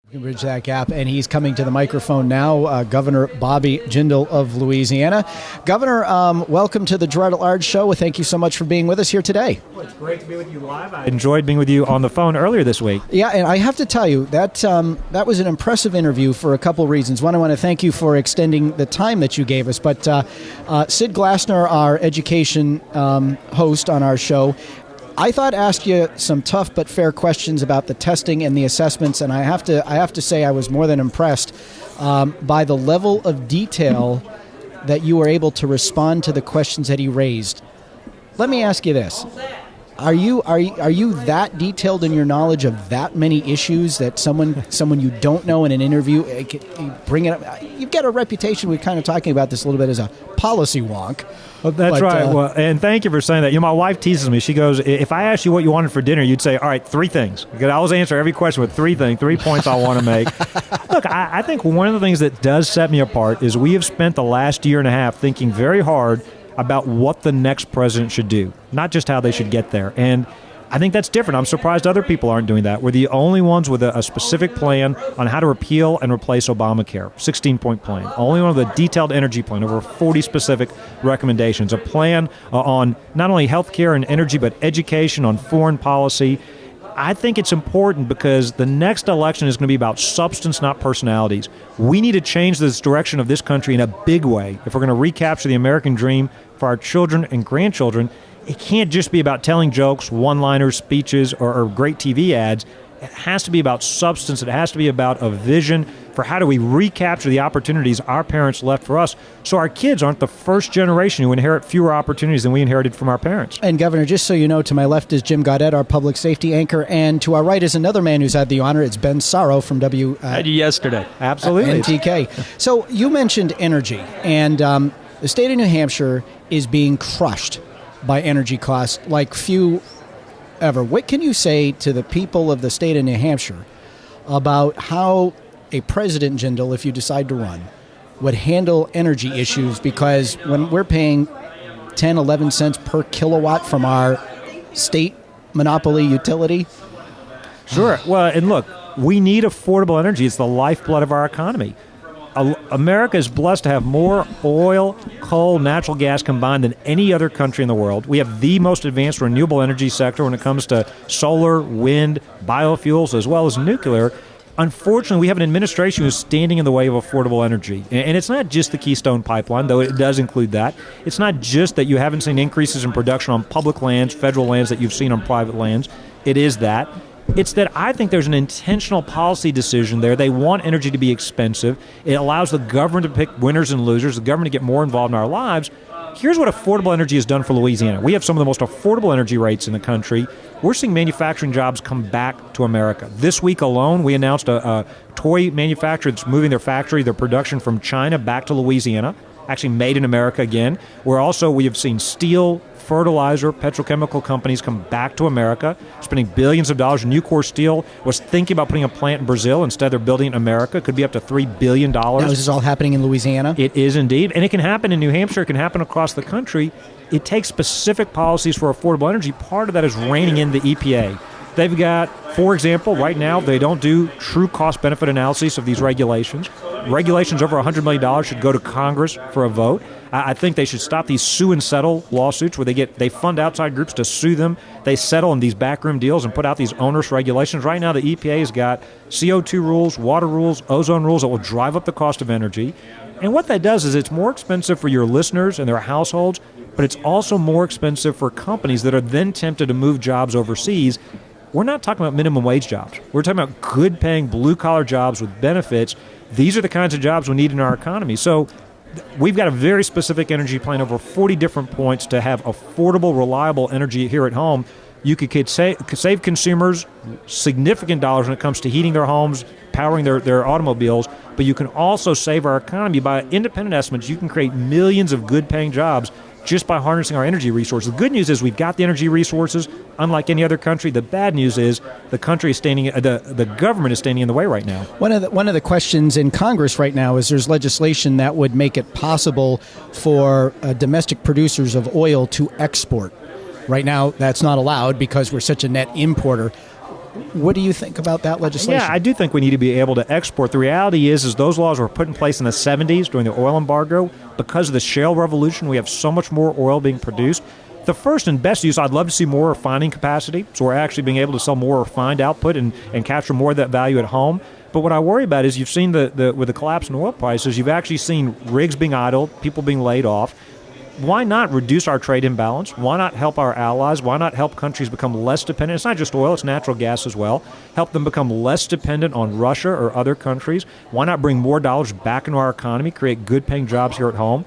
We can bridge that gap, and he's coming to the microphone now, Governor Bobby Jindal of Louisiana. Governor, welcome to the Girard at Large show. Thank you so much for being with us here today. Well, it's great to be with you live. I enjoyed being with you on the phone earlier this week. Yeah, and I have to tell you, that was an impressive interview for a couple reasons. One, I want to thank you for extending the time that you gave us, but Sid Glassner, our education host on our show, I thought asked you some tough but fair questions about the testing and the assessments, and I have to say I was more than impressed by the level of detail that you were able to respond to the questions that he raised. Let me ask you this. Are you that detailed in your knowledge of that many issues that someone you don't know in an interview bring it up? You've got a reputation. We're kind of talking about this a little bit as a policy wonk. Well, that's right. Well, and thank you for saying that. My wife teases me. She goes, "If I asked you what you wanted for dinner, you'd say, all right, 3 things." Because I always answer every question with 3 points I want to make. Look, I think one of the things that does set me apart is we have spent the last year and a half thinking very hard about what the next president should do, not just how they should get there. And I think that's different. I'm surprised other people aren't doing that. We're the only ones with a specific plan on how to repeal and replace Obamacare, 16-point plan. Only one with a detailed energy plan, over 40 specific recommendations, a plan on not only health care and energy, but education, on foreign policy. I think it's important because the next election is going to be about substance, not personalities. We need to change this direction of this country in a big way if we're going to recapture the American dream for our children and grandchildren. It can't just be about telling jokes, one-liners, speeches, or great TV ads. It has to be about substance. It has to be about a vision for how do we recapture the opportunities our parents left for us so our kids aren't the first generation who inherit fewer opportunities than we inherited from our parents. And, Governor, just so you know, to my left is Jim Gaudet, our public safety anchor, and to our right is another man who's had the honor. It's Ben Sorrow from had you yesterday. Absolutely. NTK. So you mentioned energy, and the state of New Hampshire is being crushed by energy costs like few ever. What can you say to the people of the state of New Hampshire about how a President Jindal, if you decide to run, would handle energy issues? Because when we're paying 10, 11 cents per kilowatt from our state monopoly utility. Sure. Well, and look, we need affordable energy. It's the lifeblood of our economy. America is blessed to have more oil, coal, natural gas combined than any other country in the world. We have the most advanced renewable energy sector when it comes to solar, wind, biofuels, as well as nuclear. Unfortunately, we have an administration who's standing in the way of affordable energy. And it's not just the Keystone Pipeline, though it does include that. It's not just that you haven't seen increases in production on public lands, federal lands that you've seen on private lands. It is that. It's that I think there's an intentional policy decision there. They want energy to be expensive. It allows the government to pick winners and losers, the government to get more involved in our lives. Here's what affordable energy has done for Louisiana. We have some of the most affordable energy rates in the country. We're seeing manufacturing jobs come back to America. This week alone, we announced a toy manufacturer that's moving their factory, their production from China back to Louisiana, actually made in America again. We have seen steel, fertilizer, petrochemical companies come back to America, spending billions of dollars. Nucor Steel was thinking about putting a plant in Brazil. Instead, they're building it in America. It could be up to $3 billion. Now, this is all happening in Louisiana? It is indeed. And it can happen in New Hampshire. It can happen across the country. It takes specific policies for affordable energy. Part of that is reining in the EPA. They've got, for example, right now, they don't do true cost-benefit analysis of these regulations. Regulations over $100 million should go to Congress for a vote. I think they should stop these sue and settle lawsuits where they fund outside groups to sue them. They settle in these backroom deals and put out these onerous regulations. Right now, the EPA has got CO2 rules, water rules, ozone rules that will drive up the cost of energy. And what that does is it's more expensive for your listeners and their households, but it's also more expensive for companies that are then tempted to move jobs overseas. We're not talking about minimum wage jobs. We're talking about good-paying, blue-collar jobs with benefits. These are the kinds of jobs we need in our economy. So we've got a very specific energy plan, over 40 different points to have affordable, reliable energy here at home. You could save consumers significant dollars when it comes to heating their homes, powering their automobiles, but you can also save our economy. By independent estimates, you can create millions of good-paying jobs just by harnessing our energy resources. The good news is we've got the energy resources, unlike any other country. The bad news is the government is standing in the way right now. One of the questions in Congress right now is there's legislation that would make it possible for domestic producers of oil to export. Right now, that's not allowed because we're such a net importer. What do you think about that legislation? Yeah, I do think we need to be able to export. The reality is those laws were put in place in the 70s during the oil embargo. Because of the shale revolution, we have so much more oil being produced. The first and best use, I'd love to see more refining capacity, so we're actually being able to sell more refined output and capture more of that value at home. But what I worry about is you've seen with the collapse in oil prices, you've actually seen rigs being idled, people being laid off. Why not reduce our trade imbalance? Why not help our allies? Why not help countries become less dependent? It's not just oil, it's natural gas as well. Help them become less dependent on Russia or other countries. Why not bring more dollars back into our economy, create good-paying jobs here at home?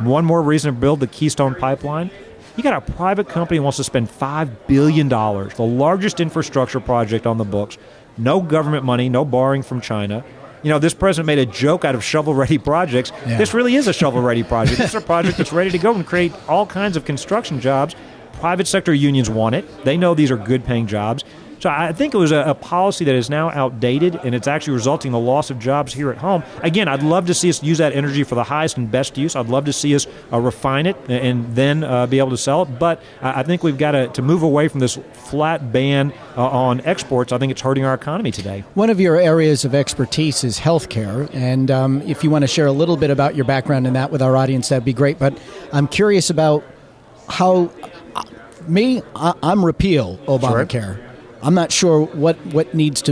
One more reason to build the Keystone Pipeline. You got a private company that wants to spend $5 billion, the largest infrastructure project on the books. No government money, no borrowing from China. You know, this president made a joke out of shovel-ready projects. Yeah. This really is a shovel-ready project. This is a project that's ready to go and create all kinds of construction jobs. Private sector unions want it. They know these are good-paying jobs. So I think it was a policy that is now outdated, and it's actually resulting in the loss of jobs here at home. Again, I'd love to see us use that energy for the highest and best use. I'd love to see us refine it and then be able to sell it. But I think we've got to move away from this flat ban on exports. I think it's hurting our economy today. One of your areas of expertise is healthcare, and if you want to share a little bit about your background in that with our audience, that'd be great. But I'm curious about how I'm repeal Obamacare. Sure. I'm not sure what needs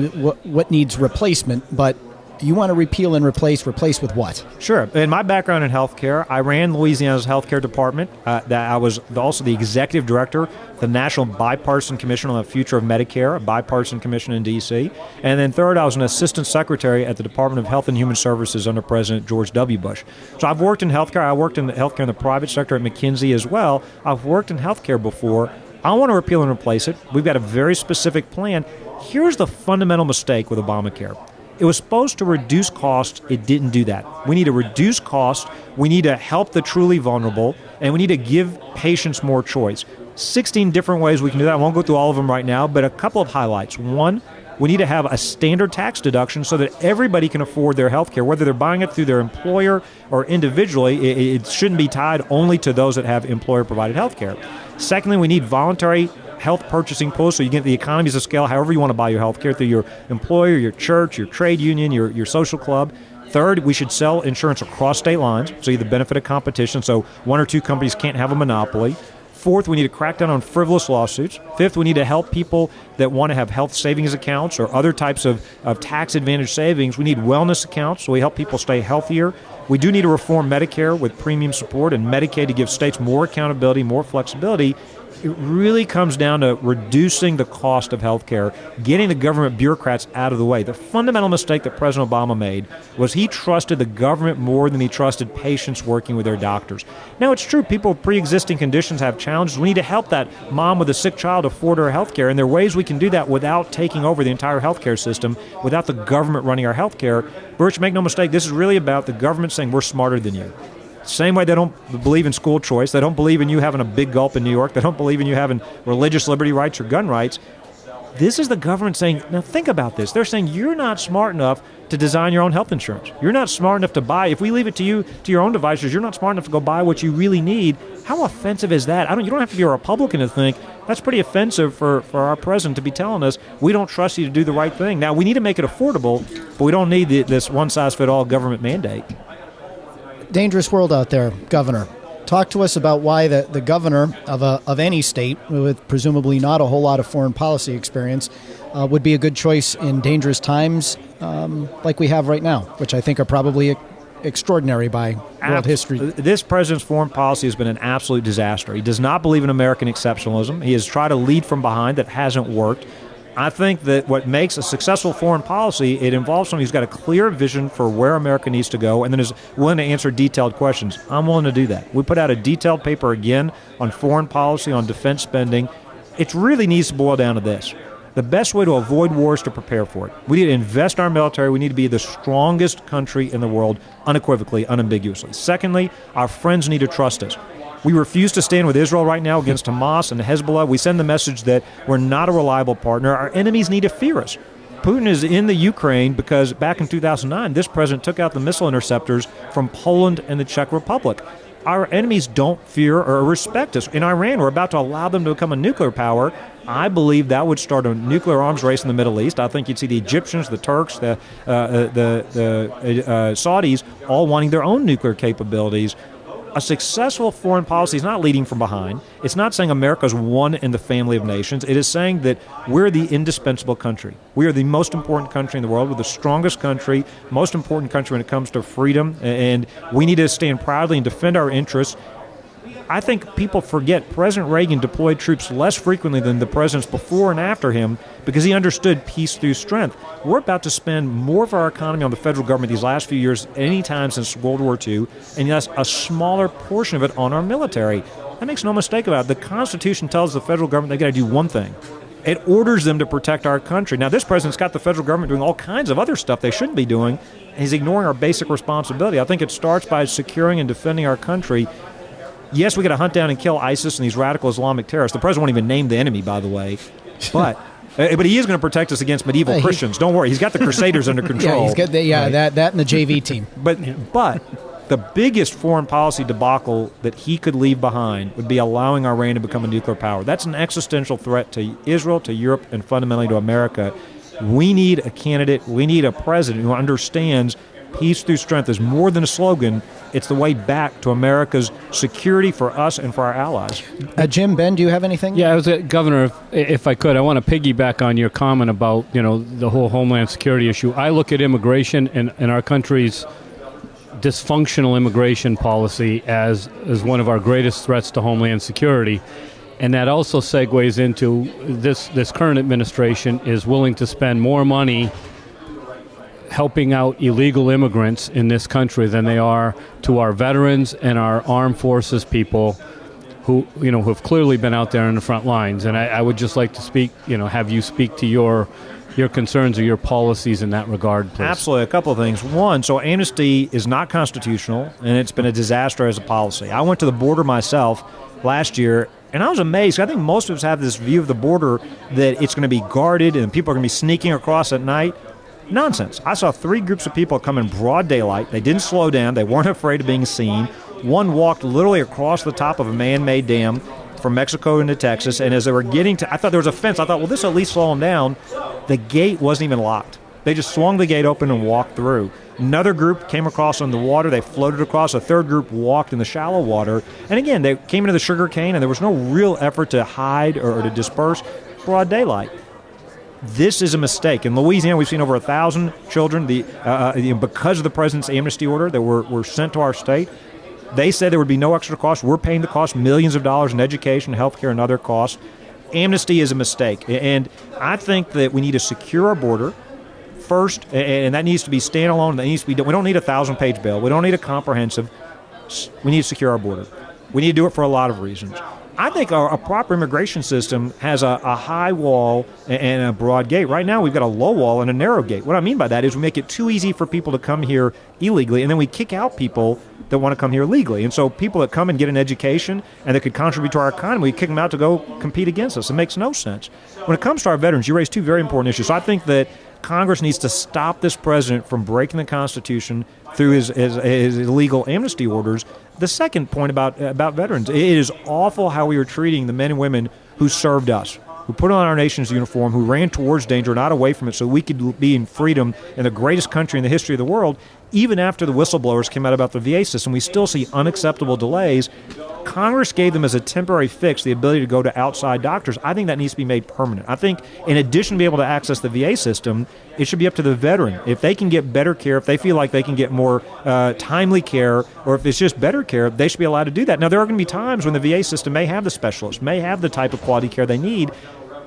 replacement, but you want to repeal and replace with what? Sure. In my background in healthcare, I ran Louisiana's healthcare department. That I was also the executive director of the National Bipartisan Commission on the Future of Medicare, a bipartisan commission in D.C. And then third, I was an assistant secretary at the Department of Health and Human Services under President George W. Bush. So I've worked in healthcare. I worked in healthcare in the private sector at McKinsey as well. I've worked in healthcare before. I want to repeal and replace it. We've got a very specific plan. Here's the fundamental mistake with Obamacare. It was supposed to reduce costs. It didn't do that. We need to reduce costs. We need to help the truly vulnerable, and we need to give patients more choice. 16 different ways we can do that. I won't go through all of them right now, but a couple of highlights. One, we need to have a standard tax deduction so that everybody can afford their health care, whether they're buying it through their employer or individually. It shouldn't be tied only to those that have employer-provided health care. Secondly, we need voluntary health purchasing pools so you get the economies of scale however you want to buy your health care, through your employer, your church, your trade union, your social club. Third, we should sell insurance across state lines so you have the benefit of competition so one or two companies can't have a monopoly. Fourth, we need to crack down on frivolous lawsuits. Fifth, we need to help people that want to have health savings accounts or other types of tax advantage savings. We need wellness accounts so we help people stay healthier. We do need to reform Medicare with premium support and Medicaid to give states more accountability, more flexibility. It really comes down to reducing the cost of health care, getting the government bureaucrats out of the way. The fundamental mistake that President Obama made was he trusted the government more than he trusted patients working with their doctors. Now, it's true, people with pre-existing conditions have challenges. We need to help that mom with a sick child afford her health care, and there are ways we can do that without taking over the entire health care system, without the government running our health care. Birch, make no mistake, this is really about the government saying we're smarter than you. Same way they don't believe in school choice. They don't believe in you having a big gulp in New York. They don't believe in you having religious liberty rights or gun rights. This is the government saying, now think about this. They're saying you're not smart enough to design your own health insurance. You're not smart enough to buy. If we leave it to you, to your own devices, you're not smart enough to go buy what you really need. How offensive is that? You don't have to be a Republican to think that's pretty offensive for our president to be telling us we don't trust you to do the right thing. Now, we need to make it affordable, but we don't need this one-size-fits-all government mandate. Dangerous world out there, Governor. Talk to us about why the governor of any state with presumably not a whole lot of foreign policy experience would be a good choice in dangerous times like we have right now, which I think are probably extraordinary by world history. This president's foreign policy has been an absolute disaster. He does not believe in American exceptionalism. He has tried to lead from behind. That hasn't worked. I think that what makes a successful foreign policy, it involves someone who's got a clear vision for where America needs to go and then is willing to answer detailed questions. I'm willing to do that. We put out a detailed paper again on foreign policy, on defense spending. It really needs to boil down to this. The best way to avoid war is to prepare for it. We need to invest in our military. We need to be the strongest country in the world, unequivocally, unambiguously. Secondly, our friends need to trust us. We refuse to stand with Israel right now against Hamas and Hezbollah. We send the message that we're not a reliable partner. Our enemies need to fear us. Putin is in the Ukraine because back in 2009, this president took out the missile interceptors from Poland and the Czech Republic. Our enemies don't fear or respect us. In Iran, we're about to allow them to become a nuclear power. I believe that would start a nuclear arms race in the Middle East. I think you'd see the Egyptians, the Turks, the Saudis all wanting their own nuclear capabilities. A successful foreign policy is not leading from behind. It's not saying America's one in the family of nations. It is saying that we're the indispensable country. We are the most important country in the world. We're the strongest country, most important country when it comes to freedom, and we need to stand proudly and defend our interests. I think people forget President Reagan deployed troops less frequently than the presidents before and after him because he understood peace through strength. We're about to spend more of our economy on the federal government these last few years than any time since World War II, and yes, a smaller portion of it on our military. That makes no mistake about it. The Constitution tells the federal government they've got to do one thing. It orders them to protect our country. Now, this president's got the federal government doing all kinds of other stuff they shouldn't be doing, and he's ignoring our basic responsibility. I think it starts by securing and defending our country. Yes, we got to hunt down and kill ISIS and these radical Islamic terrorists. The president won't even name the enemy, by the way. But he is going to protect us against medieval Christians. Don't worry. He's got the Crusaders under control. Yeah, he's got that and the JV team. But the biggest foreign policy debacle that he could leave behind would be allowing Iran to become a nuclear power. That's an existential threat to Israel, to Europe, and fundamentally to America. We need a candidate. We need a president who understands peace through strength is more than a slogan. It's the way back to America's security for us and for our allies. Jim, Ben, do you have anything? Yeah, Governor, if I could, I want to piggyback on your comment about, the whole homeland security issue. I look at immigration and our country's dysfunctional immigration policy as one of our greatest threats to homeland security. And that also segues into this current administration is willing to spend more money helping out illegal immigrants in this country than they are to our veterans and our armed forces people who have clearly been out there in the front lines. And I would just like to have you speak to your concerns or your policies in that regard, please. Absolutely. A couple of things. One, so amnesty is not constitutional, and it's been a disaster as a policy. I went to the border myself last year, and I was amazed. I think most of us have this view of the border that it's going to be guarded and people are going to be sneaking across at night. Nonsense. I saw 3 groups of people come in broad daylight. They didn't slow down. They weren't afraid of being seen. One walked literally across the top of a man-made dam from Mexico into Texas, and as they were getting to, I thought there was a fence. I thought, well, this will at least slow them down. The gate wasn't even locked. They just swung the gate open and walked through. Another group came across on the water. They floated across. A third group walked in the shallow water. And again, they came into the sugar cane, and there was no real effort to hide or to disperse. Broad daylight. This is a mistake. In Louisiana, we've seen over 1,000 children because of the president's amnesty order that were sent to our state. They said there would be no extra cost. We're paying the cost, millions of dollars in education, health care, and other costs. Amnesty is a mistake. And I think that we need to secure our border first, and that needs to be standalone. That needs to be. We don't need a 1,000-page bill. We don't need a comprehensive. We need to secure our border. We need to do it for a lot of reasons. I think a proper immigration system has a high wall and a broad gate. Right now, we've got a low wall and a narrow gate. What I mean by that is we make it too easy for people to come here illegally, and then we kick out people that want to come here legally. And so people that come and get an education and that could contribute to our economy, we kick them out to go compete against us. It makes no sense. When it comes to our veterans, you raised 2 very important issues. So I think that Congress needs to stop this president from breaking the Constitution through his illegal amnesty orders. The second point about veterans, it is awful how we are treating the men and women who served us, who put on our nation's uniform, who ran towards danger, not away from it, so we could be in freedom in the greatest country in the history of the world. Even after the whistleblowers came out about the VA system, we still see unacceptable delays. Congress gave them as a temporary fix the ability to go to outside doctors. I think that needs to be made permanent. I think in addition to being able to access the VA system, it should be up to the veteran. If they can get better care, if they feel like they can get more timely care, or if it's just better care, they should be allowed to do that. Now, there are going to be times when the VA system may have the specialists, may have the type of quality care they need,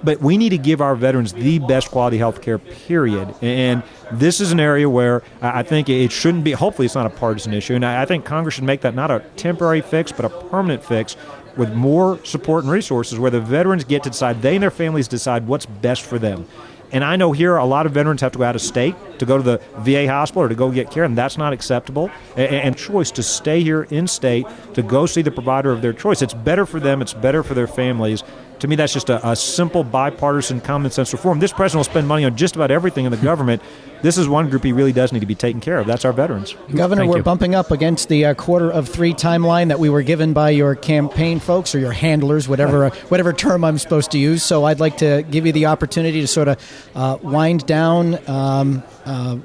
but we need to give our veterans the best quality health care, period. And this is an area where I think it shouldn't be, hopefully it's not a partisan issue, and I think Congress should make that not a temporary fix, but a permanent fix with more support and resources where the veterans get to decide, they and their families decide what's best for them. And I know here a lot of veterans have to go out of state to go to the VA hospital or to go get care, and that's not acceptable. And choice to stay here in state to go see the provider of their choice. It's better for them. It's better for their families. To me, that's just a simple bipartisan common sense reform. This president will spend money on just about everything in the government, this is one group he really does need to be taken care of. That's our veterans. Governor, we're bumping up against the quarter of three timeline that we were given by your campaign folks or your handlers, whatever term I'm supposed to use. So I'd like to give you the opportunity to sort of wind down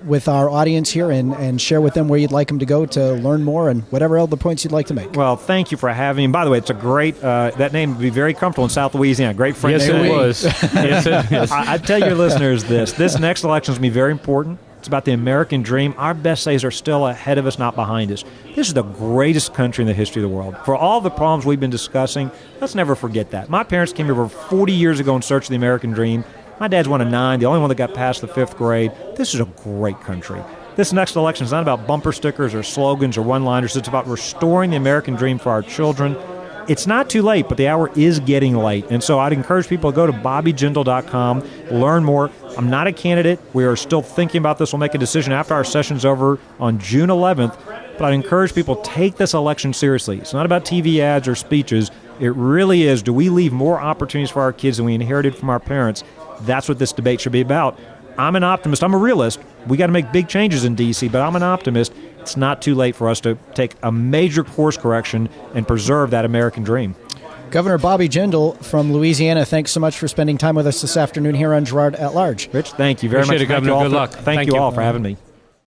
with our audience here and share with them where you'd like them to go to learn more and whatever other points you'd like to make. Well, thank you for having me. And by the way, it's a great, that name would be very comfortable in South Louisiana. Great friend. Yes, it was. Yes, it is. I tell your listeners this next election is going to be very important. It's about the American dream. Our best days are still ahead of us, not behind us. This is the greatest country in the history of the world. For all the problems we've been discussing, let's never forget that. My parents came here over 40 years ago in search of the American dream. My dad's one of 9, the only one that got past the 5th grade. This is a great country. This next election is not about bumper stickers or slogans or one-liners. It's about restoring the American dream for our children. It's not too late, but the hour is getting late. And so I'd encourage people to go to bobbyjindal.com, learn more. I'm not a candidate. We are still thinking about this. We'll make a decision after our session's over on June 11th. But I'd encourage people to take this election seriously. It's not about TV ads or speeches. It really is, do we leave more opportunities for our kids than we inherited from our parents? That's what this debate should be about. I'm an optimist. I'm a realist. We got to make big changes in D.C., but I'm an optimist. It's not too late for us to take a major course correction and preserve that American dream. Governor Bobby Jindal from Louisiana, thanks so much for spending time with us this afternoon here on Girard at Large. Rich, thank you very much. Appreciate it, Governor. Good luck. Thank you all for having me.